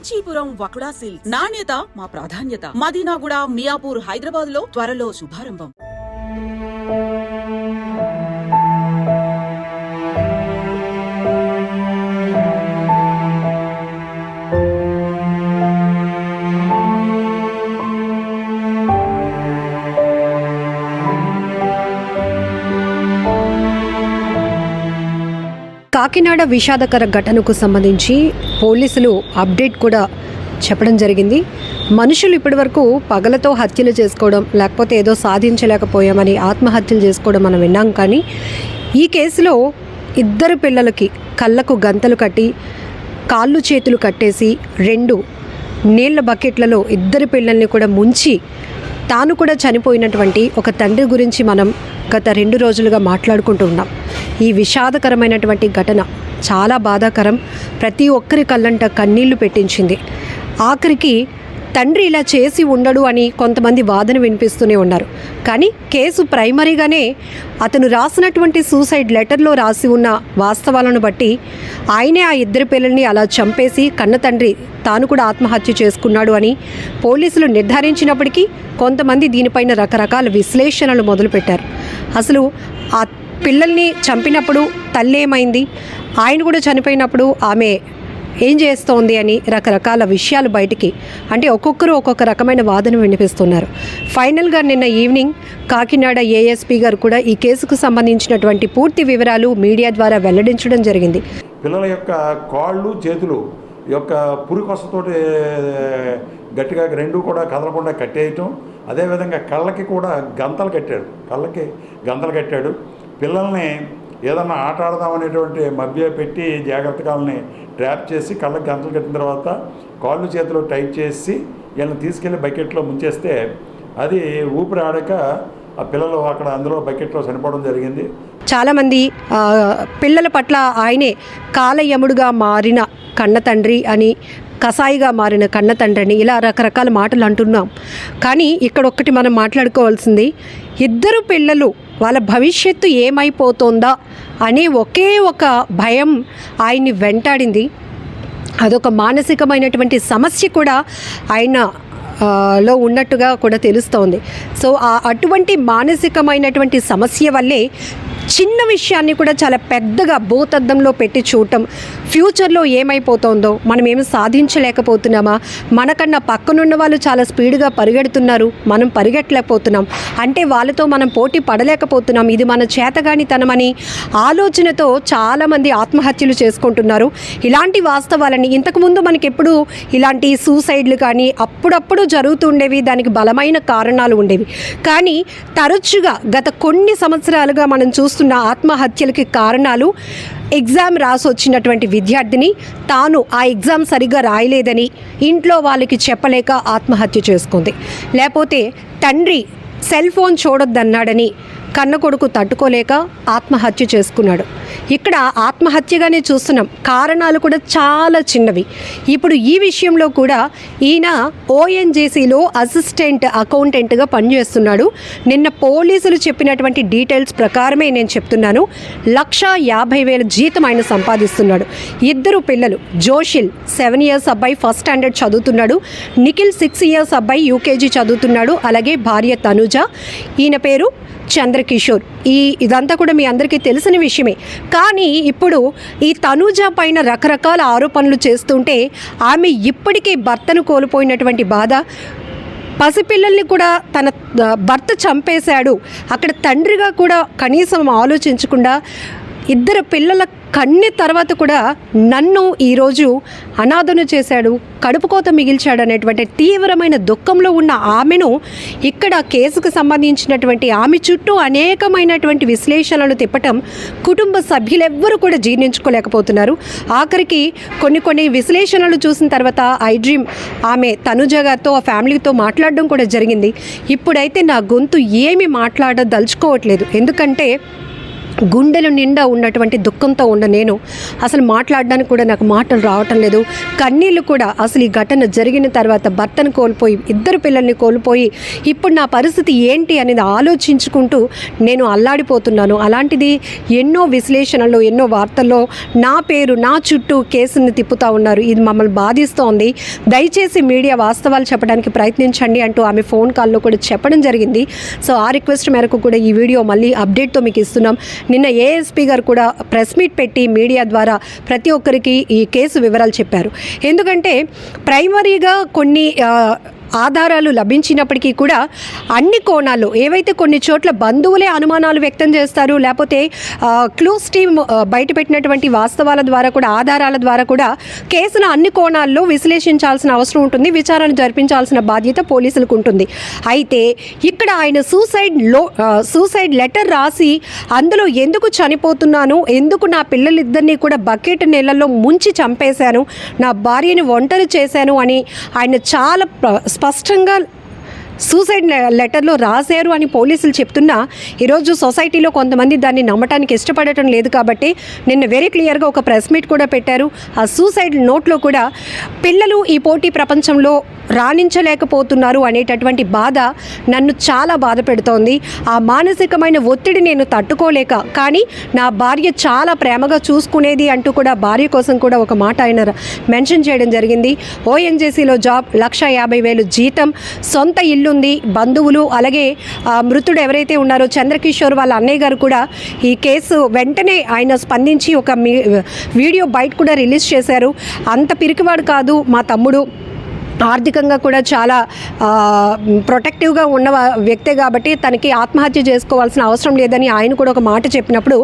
Kanchipuram వకుడా silks నాణ్యత మా ప్రాధాన్యత. మదీనాగూడ, మియాపూర్, హైదరాబాద్ లో త్వరలో శుభారంభం. కాకినాడ విషాదకర ఘటనకు సంబంధించి పోలీసులు అప్డేట్ కూడా చెప్పడం జరిగింది. మనుషులు ఇప్పటివరకు పగలతో హత్యలు చేసుకోవడం, లేకపోతే ఏదో సాధించలేకపోయామని ఆత్మహత్యలు చేసుకోవడం మనం విన్నాం. కానీ ఈ కేసులో ఇద్దరు పిల్లలకి కళ్ళకు గంతలు కట్టి కాళ్ళు చేతులు కట్టేసి 2 నీళ్ల బకెట్లలో ఇద్దరు పిల్లల్ని కూడా ముంచి తాను కూడా చనిపోయినటువంటి ఒక తండ్రి గురించి మనం గత 2 రోజులుగా మాట్లాడుకుంటూ ఉన్నాం. ఈ విషాదకరమైనటువంటి ఘటన చాలా బాధాకరం. ప్రతి ఒక్కరి కళ్ళంట కన్నీళ్లు పెట్టించింది. ఆఖరికి తండ్రి ఇలా చేసి ఉండడు అని కొంతమంది వాదన వినిపిస్తూనే ఉన్నారు. కానీ కేసు ప్రైమరీగానే అతను రాసినటువంటి సూసైడ్ లెటర్లో రాసి ఉన్న వాస్తవాలను బట్టి ఆయనే ఆ ఇద్దరు పిల్లల్ని అలా చంపేసి కన్న తండ్రి తాను కూడా ఆత్మహత్య చేసుకున్నాడు అని పోలీసులు నిర్ధారించినప్పటికీ కొంతమంది దీనిపైన రకరకాల విశ్లేషణలు మొదలుపెట్టారు. అసలు ఆ పిల్లల్ని చంపినప్పుడు తల్లి ఏమైంది, ఆయన కూడా చనిపోయినప్పుడు ఆమె ఏం చేస్తోంది అని రకరకాల విషయాలు బయటికి, అంటే ఒక్కొక్కరు ఒక్కొక్క రకమైన వాదన వినిపిస్తున్నారు. ఫైనల్గా నిన్న ఈవినింగ్ కాకినాడ ఏఎస్పీ గారు కూడా ఈ కేసుకు సంబంధించినటువంటి పూర్తి వివరాలు మీడియా ద్వారా వెల్లడించడం జరిగింది. పిల్లల యొక్క కాళ్ళు చేతులు యొక్క పురికొసతోటి గట్టిగా 2 కూడా కదలకుండా కట్టేయటం, అదేవిధంగా కళ్ళకి కూడా గంతలు కట్టాడు. పిల్లల్ని ఏదన్నా ఆట ఆడదామనేటువంటి మభ్య పెట్టి జాగ్రత్తగా వాళ్ళని ట్రాప్ చేసి కళ్ళకి గంతలు కట్టిన తర్వాత కాళ్ళు చేతులు టైట్ చేసి వీళ్ళని తీసుకెళ్ళి బకెట్లో ముంచేస్తే అది ఊపిరి ఆడక ఆ పిల్లలు అక్కడ అందులో బకెట్లో చనిపోవడం జరిగింది. చాలామంది పిల్లల పట్ల ఆయనే కాలయముడుగా మారిన కన్న తండ్రి అని, కసాయిగా మారిన కన్న తండ్రిని, ఇలా రకరకాల మాటలు అంటున్నాం. కానీ ఇక్కడ ఒక్కటి మనం మాట్లాడుకోవాల్సింది, ఇద్దరు పిల్లలు వాళ్ళ భవిష్యత్తు ఏమైపోతుందా అనే ఒకే ఒక భయం ఆయన్ని వెంటాడింది. అదొక మానసికమైనటువంటి సమస్య కూడా ఆయన లో ఉన్నట్టుగా కూడా తెలుస్తోంది. సో అటువంటి మానసికమైనటువంటి సమస్య వల్లే చిన్న విషయాన్ని కూడా చాలా పెద్దగా భూతద్దంలో పెట్టి చూడటం, ఫ్యూచర్లో ఏమైపోతుందో, మనం ఏమి సాధించలేకపోతున్నామా, మనకన్నా పక్కనున్న వాళ్ళు చాలా స్పీడ్గా పరిగెడుతున్నారు, మనం పరిగెట్టలేకపోతున్నాం, అంటే వాళ్ళతో మనం పోటీ పడలేకపోతున్నాం, ఇది మన చేతగానితనమని ఆలోచనతో చాలామంది ఆత్మహత్యలు చేసుకుంటున్నారు. ఇలాంటి వాస్తవాలని ఇంతకుముందు మనకి ఎప్పుడు ఇలాంటి సూసైడ్లు కానీ అప్పుడప్పుడు జరుగుతుండేవి, దానికి బలమైన కారణాలు ఉండేవి. కానీ తరచుగా గత కొన్ని సంవత్సరాలుగా మనం చూస్తున్న ఆత్మహత్యలకి కారణాలు ఎగ్జామ్ రాసి వచ్చినటువంటి విద్యార్థిని తాను ఆ ఎగ్జామ్ సరిగ్గా రాయలేదని ఇంట్లో వాళ్ళకి చెప్పలేక ఆత్మహత్య చేసుకుంది, లేకపోతే తండ్రి సెల్ ఫోన్ చూడొద్దన్నాడని కన్న కొడుకు తట్టుకోలేక ఆత్మహత్య చేసుకున్నాడు. ఇక్కడ ఆత్మహత్యగానే చూస్తున్నాం, కారణాలు కూడా చాలా చిన్నవి. ఇప్పుడు ఈ విషయంలో కూడా ఈయన ఓఎన్జీసీలో అసిస్టెంట్ అకౌంటెంట్గా పనిచేస్తున్నాడు. నిన్న పోలీసులు చెప్పినటువంటి డీటెయిల్స్ ప్రకారమే నేను చెప్తున్నాను. 1,50,000 జీతం ఆయన సంపాదిస్తున్నాడు. 2 పిల్లలు, జోషిల్ 7 ఇయర్స్ అబ్బాయి ఫస్ట్ స్టాండర్డ్ చదువుతున్నాడు, నిఖిల్ 6 ఇయర్స్ అబ్బాయి యూకేజీ చదువుతున్నాడు, అలాగే భార్య తనుజ, ఈయన పేరు చంద్రకిషోర్. ఇదంతా కూడా మీ అందరికీ తెలిసిన విషయమే. కానీ ఇప్పుడు ఈ తనూజ పైన రకరకాల ఆరోపణలు చేస్తుంటే ఆమె ఇప్పటికీ భర్తను కోల్పోయినటువంటి బాధ, పసిపిల్లల్ని కూడా తన భర్త చంపేశాడు, అక్కడ తండ్రిగా కూడా కనీసం ఆలోచించకుండా 2 పిల్లల కన్ని తర్వాత కూడా నన్ను ఈరోజు అనాథను చేశాడు, కడుపుకోత మిగిల్చాడు అనేటువంటి తీవ్రమైన దుఃఖంలో ఉన్న ఆమెను ఇక్కడ కేసుకు సంబంధించినటువంటి ఆమె చుట్టూ అనేకమైనటువంటి విశ్లేషణలు తిప్పటం కుటుంబ సభ్యులెవ్వరూ కూడా జీర్ణించుకోలేకపోతున్నారు. ఆఖరికి కొన్ని విశ్లేషణలు చూసిన తర్వాత ఐ డ్రీమ్ ఆమె తనుజ గారితో ఆ ఫ్యామిలీతో మాట్లాడడం కూడా జరిగింది. ఇప్పుడైతే నా గొంతు ఏమి మాట్లాడదలుచుకోవట్లేదు, ఎందుకంటే గుండెలు నిండా ఉన్నటువంటి దుఃఖంతో ఉన్న నేను అసలు మాట్లాడడానికి కూడా నాకు మాటలు రావటం లేదు. కన్నీళ్ళు కూడా అసలు ఈ ఘటన జరిగిన తర్వాత భర్తను కోల్పోయి 2 పిల్లల్ని కోల్పోయి ఇప్పుడు నా పరిస్థితి ఏంటి అనేది ఆలోచించుకుంటూ నేను అల్లాడిపోతున్నాను. అలాంటిది ఎన్నో విశ్లేషణలు, ఎన్నో వార్తల్లో నా పేరు, నా చుట్టూ కేసుని తిప్పుతూ ఉన్నారు. ఇది మమ్మల్ని బాధిస్తోంది. దయచేసి మీడియా వాస్తవాలు చెప్పడానికి ప్రయత్నించండి అంటూ ఆమె ఫోన్ కాల్లో కూడా చెప్పడం జరిగింది. సో ఆ రిక్వెస్ట్ మేరకు కూడా ఈ వీడియో మళ్ళీ అప్డేట్తో మీకు ఇస్తున్నాం. నిన్న ఏఎస్పీ గారు కూడా ప్రెస్ మీట్ పెట్టి మీడియా ద్వారా ప్రతి ఒక్కరికి ఈ కేసు వివరాలు చెప్పారు. ఎందుకంటే ప్రైమరీగా కొన్ని ఆధారాలు లభించినప్పటికీ కూడా అన్ని కోణాల్లో ఏవైతే కొన్ని చోట్ల బంధువులే అనుమానాలు వ్యక్తం చేస్తారు, లేకపోతే క్లూస్ టీమ్ బయటపెట్టినటువంటి వాస్తవాల ద్వారా కూడా, ఆధారాల ద్వారా కూడా కేసును అన్ని కోణాల్లో విశ్లేషించాల్సిన అవసరం ఉంటుంది, విచారణ జరిపించాల్సిన బాధ్యత పోలీసులకు ఉంటుంది. అయితే ఇక్కడ ఆయన సూసైడ్ లెటర్ రాసి అందులో ఎందుకు చనిపోతున్నాను, ఎందుకు నా పిల్లలిద్దరినీ కూడా బకెట్ నీళ్ళల్లో ముంచి చంపేశాను, నా భార్యని ఒంటరి చేశాను అని ఆయన చాలా స్పష్టంగా సూసైడ్ లెటర్లో రాశారు అని పోలీసులు చెప్తున్నా ఈరోజు సొసైటీలో కొంతమంది దాన్ని నమ్మటానికి ఇష్టపడటం లేదు. కాబట్టి నిన్న వెరీ క్లియర్గా ఒక ప్రెస్ మీట్ కూడా పెట్టారు. ఆ సూసైడ్ నోట్లో కూడా పిల్లలు ఈ పోటీ ప్రపంచంలో రాణించలేకపోతున్నారు అనేటటువంటి బాధ నన్ను చాలా బాధ పెడుతోంది. ఆ మానసికమైన ఒత్తిడి నేను తట్టుకోలేక, కానీ నా భార్య చాలా ప్రేమగా చూసుకునేది అంటూ కూడా భార్య కోసం కూడా ఒక మాట ఆయన మెన్షన్ చేయడం జరిగింది. ఓఎన్జీసీలో జాబ్, 1,50,000 జీతం, సొంత ఇల్లు ఉంది, బంధువులు, అలాగే మృతుడు ఎవరైతే ఉన్నారో చంద్రకిషోర్ వాళ్ళ అన్నయ్య గారు కూడా ఈ కేసు వెంటనే ఆయన స్పందించి ఒక వీడియో బయట కూడా రిలీజ్ చేశారు. అంత పిరికివాడు కాదు మా తమ్ముడు, ఆర్థికంగా కూడా చాలా ప్రొటెక్టివ్గా ఉన్న వ్యక్తే కాబట్టి తనకి ఆత్మహత్య చేసుకోవాల్సిన అవసరం లేదని ఆయన కూడా ఒక మాట చెప్పినప్పుడు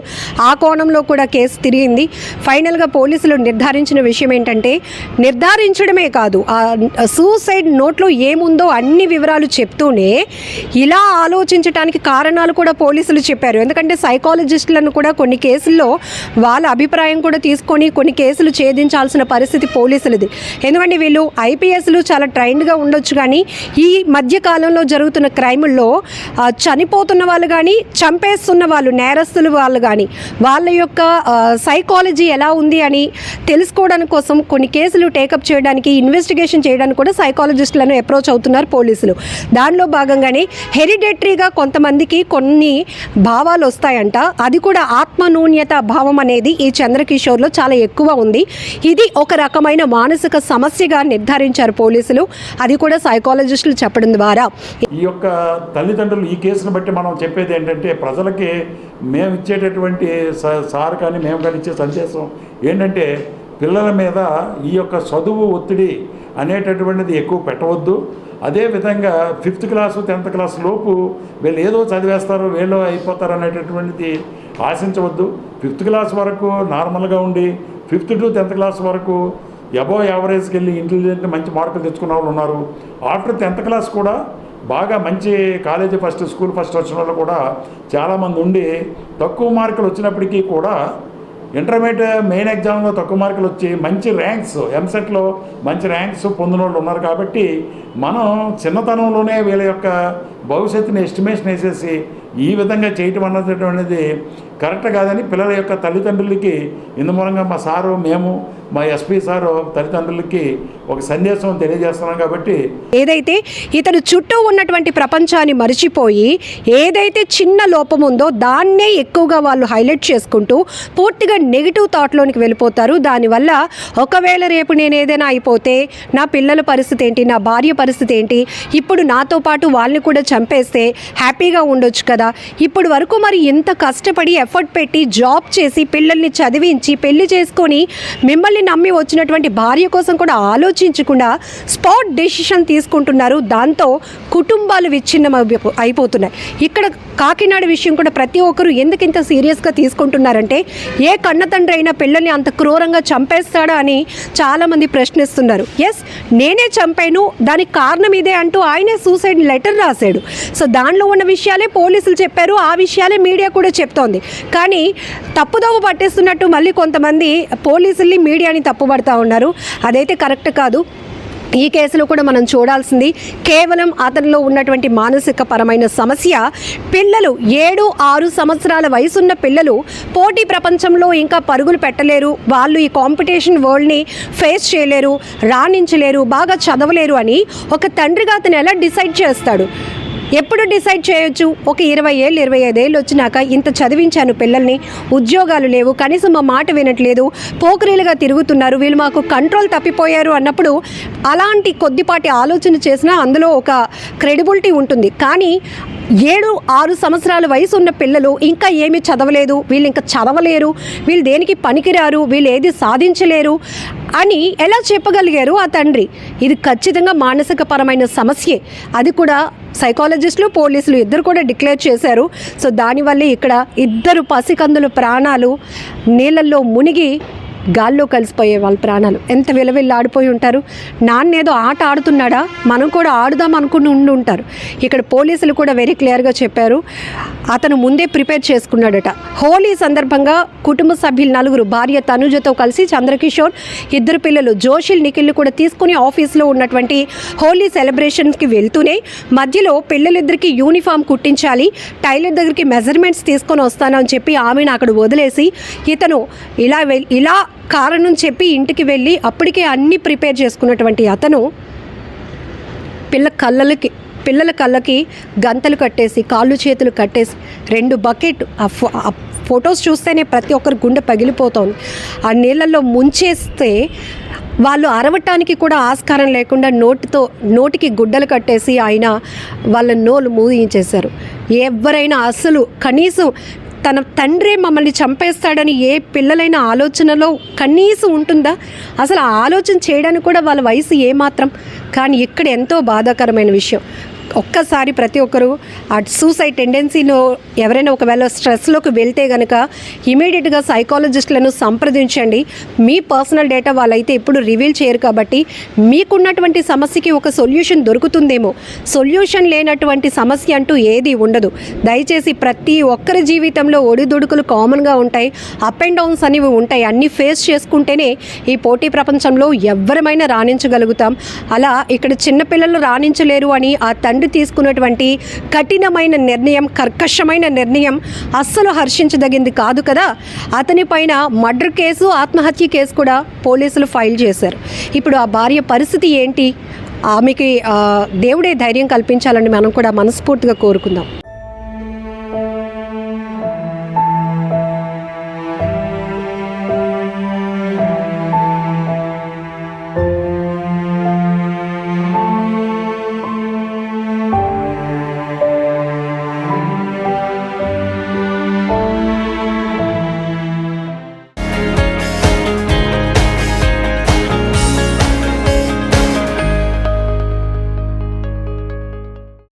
ఆ కోణంలో కూడా కేసు తిరిగింది. ఫైనల్గా పోలీసులు నిర్ధారించిన విషయం ఏంటంటే, నిర్ధారించడమే కాదు, ఆ సూసైడ్ నోట్లో ఏముందో అన్ని వివరాలు చెప్తూనే ఇలా ఆలోచించడానికి కారణాలు కూడా పోలీసులు చెప్పారు. ఎందుకంటే సైకాలజిస్టులను కూడా కొన్ని కేసుల్లో వాళ్ళ అభిప్రాయం కూడా తీసుకొని కొన్ని కేసులు ఛేదించాల్సిన పరిస్థితి పోలీసులది. ఎందుకంటే వీళ్ళు ఐపీఎస్లు చాలా ట్రైన్డ్గా ఉండొచ్చు, కానీ ఈ మధ్యకాలంలో జరుగుతున్న క్రైముల్లో చనిపోతున్న వాళ్ళు కానీ, చంపేస్తున్న వాళ్ళు, నేరస్తులు వాళ్ళు కానీ, వాళ్ళ యొక్క సైకాలజీ ఎలా ఉంది అని తెలుసుకోవడానికి కోసం కొన్ని కేసులు టేకప్ చేయడానికి, ఇన్వెస్టిగేషన్ చేయడానికి కూడా సైకాలజిస్టులను అప్రోచ్ అవుతున్నారు పోలీసులు. దానిలో భాగంగానే హెరిడేటరీగా కొంతమందికి కొన్ని భావాలు వస్తాయంట. అది కూడా ఆత్మన్యూన్యత భావం అనేది ఈ చంద్రకిషోర్లో చాలా ఎక్కువ ఉంది. ఇది ఒక రకమైన మానసిక సమస్యగా నిర్ధారించారు పోలీసులు. అది కూడా సైకాలజిస్టులు చెప్పడం ద్వారా. ఈ యొక్క తల్లిదండ్రులు ఈ కేసును బట్టి మనం చెప్పేది ఏంటంటే, ప్రజలకి మేము ఇచ్చేటటువంటి సార్ కానీ మేము కానీ ఇచ్చే సందేశం ఏంటంటే, పిల్లల మీద ఈ యొక్క చదువు ఒత్తిడి అనేటటువంటిది ఎక్కువ పెట్టవద్దు. అదేవిధంగా 5th క్లాసు 10th క్లాస్ లోపు వీళ్ళు ఏదో చదివేస్తారు, వీళ్ళు అయిపోతారు అనేటటువంటిది ఆశించవద్దు. 5th క్లాస్ వరకు నార్మల్గా ఉండి 5th to 10th క్లాస్ వరకు అబోవ్ యావరేజ్కి వెళ్ళి ఇంటెలిజెంట్ మంచి మార్కులు తెచ్చుకున్న వాళ్ళు ఉన్నారు. ఆఫ్టర్ 10th క్లాస్ కూడా బాగా మంచి కాలేజీ ఫస్ట్, స్కూల్ ఫస్ట్ వచ్చిన వాళ్ళు కూడా చాలామంది ఉండి తక్కువ మార్కులు వచ్చినప్పటికీ కూడా ఇంటర్మీడియట్ మెయిన్ ఎగ్జామ్లో తక్కువ మార్కులు వచ్చి మంచి ర్యాంక్స్, ఎంసెట్లో మంచి ర్యాంక్స్ పొందిన వాళ్ళు ఉన్నారు. కాబట్టి మనం చిన్నతనంలోనే వీళ్ళ యొక్క భవిష్యత్తుని ఎస్టిమేషన్ వేసేసి ఈ విధంగా చేయటం అన్నది కరెక్ట్ కాదని పిల్లల యొక్క తల్లిదండ్రులకి ఇందు మూలంగా మా సారు, మేము, మా ఎస్పీ సారు తల్లిదండ్రులకి ఒక సందేశం తెలియజేస్తున్నాం. కాబట్టి ఏదైతే ఇతను చుట్టూ ఉన్నటువంటి ప్రపంచాన్ని మరిచిపోయి ఏదైతే చిన్న లోపం ఉందో దాన్నే ఎక్కువగా వాళ్ళు హైలైట్ చేసుకుంటూ పూర్తిగా నెగిటివ్ థాట్లోనికి వెళ్ళిపోతారు. దానివల్ల ఒకవేళ రేపు నేను ఏదైనా అయిపోతే నా పిల్లల పరిస్థితి ఏంటి, నా భార్య పరిస్థితి ఏంటి, ఇప్పుడు నాతో పాటు వాళ్ళని కూడా చంపేస్తే హ్యాపీగా ఉండొచ్చు కదా, ఇప్పుడు వరకు మరి ఇంత కష్టపడి ఎఫర్ట్ పెట్టి జాబ్ చేసి పిల్లల్ని చదివించి పెళ్లి చేసుకొని మిమ్మల్ని నమ్మి వచ్చినటువంటి భార్య కోసం కూడా ఆలోచించకుండా స్పాట్ డెసిషన్ తీసుకుంటున్నారు. దాంతో కుటుంబాలు విచ్ఛిన్నం అయిపోతున్నాయి. ఇక్కడ కాకినాడ విషయం కూడా ప్రతి ఒక్కరు ఎందుకు ఇంత సీరియస్గా తీసుకుంటున్నారంటే, ఏ కన్నతండ్రి అయినా పిల్లల్ని అంత క్రూరంగా చంపేస్తాడా అని చాలామంది ప్రశ్నిస్తున్నారు. ఎస్, నేనే చంపాను, దానికి కారణం ఇదే అంటూ ఆయనే సూసైడ్ లెటర్ రాశాడు. సో దానిలో ఉన్న విషయాలే పోలీసులు చెప్పారు, ఆ విషయాలే మీడియా కూడా చెప్తోంది. కానీ తప్పుదోవ పట్టేస్తున్నట్టు మళ్ళీ కొంతమంది పోలీసుల్ని, మీడియాని తప్పుపడతా ఉన్నారు. అదైతే కరెక్ట్ కాదు. ఈ కేసులో కూడా మనం చూడాల్సింది కేవలం అతనిలో ఉన్నటువంటి మానసిక పరమైన సమస్య. పిల్లలు 7-6 సంవత్సరాల వయసున్న పిల్లలు పోటీ ప్రపంచంలో ఇంకా పరుగులు పెట్టలేరు, వాళ్ళు ఈ కాంపిటీషన్ వరల్డ్ని ఫేస్ చేయలేరు, రాణించలేరు, బాగా చదవలేరు అని ఒక తండ్రిగా అతను ఎలా డిసైడ్ చేస్తాడు? ఎప్పుడు డిసైడ్ చేయొచ్చు? ఒక 20 ఏళ్ళు 25 ఏళ్ళు వచ్చినాక ఇంత చదివించాను పిల్లల్ని, ఉద్యోగాలు లేవు, కనీసం మా మాట వినట్లేదు, పోకరీలుగా తిరుగుతున్నారు, వీళ్ళు మాకు కంట్రోల్ తప్పిపోయారు అన్నప్పుడు అలాంటి కొద్దిపాటి ఆలోచన చేసినా అందులో ఒక క్రెడిబిలిటీ ఉంటుంది. కానీ 7-6 సంవత్సరాల వయసు ఉన్న పిల్లలు ఇంకా ఏమీ చదవలేదు, వీళ్ళు ఇంకా చదవలేరు, వీళ్ళు దేనికి పనికిరారు, వీళ్ళు ఏది సాధించలేరు అని ఎలా చెప్పగలిగారు ఆ తండ్రి? ఇది ఖచ్చితంగా మానసిక పరమైన సమస్యే. అది కూడా సైకాలజిస్టులు, పోలీసులు ఇద్దరు కూడా డిక్లేర్ చేశారు. సో దానివల్లే ఇక్కడ 2 పసికందుల ప్రాణాలు నీళ్ళల్లో మునిగి గాల్లో కలిసిపోయే వాళ్ళ ప్రాణాలు ఎంత విలవిల్లాడిపోయి ఉంటారు. నాన్నేదో ఆట ఆడుతున్నాడా, మనం కూడా ఆడుదాం అనుకుని ఉండి ఉంటారు. ఇక్కడ పోలీసులు కూడా వెరీ క్లియర్గా చెప్పారు, అతను ముందే ప్రిపేర్ చేసుకున్నాడట. హోలీ సందర్భంగా కుటుంబ సభ్యులు 4, భార్య తనుజతో కలిసి చంద్రకిషోర్, 2 పిల్లలు జోషిల్, నిఖిల్ కూడా తీసుకుని ఆఫీస్లో ఉన్నటువంటి హోలీ సెలబ్రేషన్స్కి వెళ్తూనే మధ్యలో పిల్లలిద్దరికి యూనిఫామ్ కుట్టించాలి, టైలర్ దగ్గరికి మెజర్మెంట్స్ తీసుకొని వస్తాను అని చెప్పి ఆమెను అక్కడ వదిలేసి ఇతను ఇలా కారణం చెప్పి ఇంటికి వెళ్ళి అప్పటికే అన్నీ ప్రిపేర్ చేసుకున్నటువంటి అతను పిల్లల కళ్ళకి గంతలు కట్టేసి, కాళ్ళు చేతులు కట్టేసి 2 బకెట్ ఆ ఫొటోస్ చూస్తేనే ప్రతి ఒక్కరి గుండె పగిలిపోతుంది. ఆ నీళ్ళల్లో ముంచేస్తే వాళ్ళు అరవటానికి కూడా ఆస్కారం లేకుండా నోటికి గుడ్డలు కట్టేసి ఆయన వాళ్ళ నోలు మూయించేశారు. ఎవరైనా అసలు కనీసం తన తండ్రే మమ్మల్ని చంపేస్తాడని ఏ పిల్లలైన ఆలోచనలో కనీసం ఉంటుందా? అసలు ఆ ఆలోచన చేయడానికి కూడా వాళ్ళ వయసు ఏమాత్రం. కానీ ఇక్కడ ఎంతో బాధాకరమైన విషయం, ఒక్కసారి ప్రతి ఒక్కరు ఆ సూసైడ్ టెండెన్సీలో ఎవరైనా ఒకవేళ స్ట్రెస్లోకి వెళ్తే కనుక ఇమీడియట్గా సైకాలజిస్టులను సంప్రదించండి. మీ పర్సనల్ డేటా వాళ్ళైతే ఎప్పుడు రివీల్ చేయరు కాబట్టి మీకున్నటువంటి సమస్యకి ఒక సొల్యూషన్ దొరుకుతుందేమో. సొల్యూషన్ లేనటువంటి సమస్య అంటూ ఏది ఉండదు. దయచేసి ప్రతి ఒక్కరి జీవితంలో ఒడిదుడుకులు కామన్గా ఉంటాయి, అప్ అండ్ డౌన్స్ అనేవి ఉంటాయి. అన్నీ ఫేస్ చేసుకుంటేనే ఈ పోటీ ప్రపంచంలో ఎవరమైనా రాణించగలుగుతాం. అలా ఇక్కడ చిన్నపిల్లలు రాణించలేరు అని ఆ తండ్రి తీసుకున్నటువంటి కఠినమైన నిర్ణయం, కర్కశమైన నిర్ణయం అస్సలు హర్షించదగింది కాదు కదా. అతని పైన మర్డర్ కేసు, ఆత్మహత్య కేసు కూడా పోలీసులు ఫైల్ చేశారు. ఇప్పుడు ఆ భార్య పరిస్థితి ఏంటి? ఆమెకి దేవుడే ధైర్యం కల్పించాలని మనం కూడా మనస్ఫూర్తిగా కోరుకుందాం.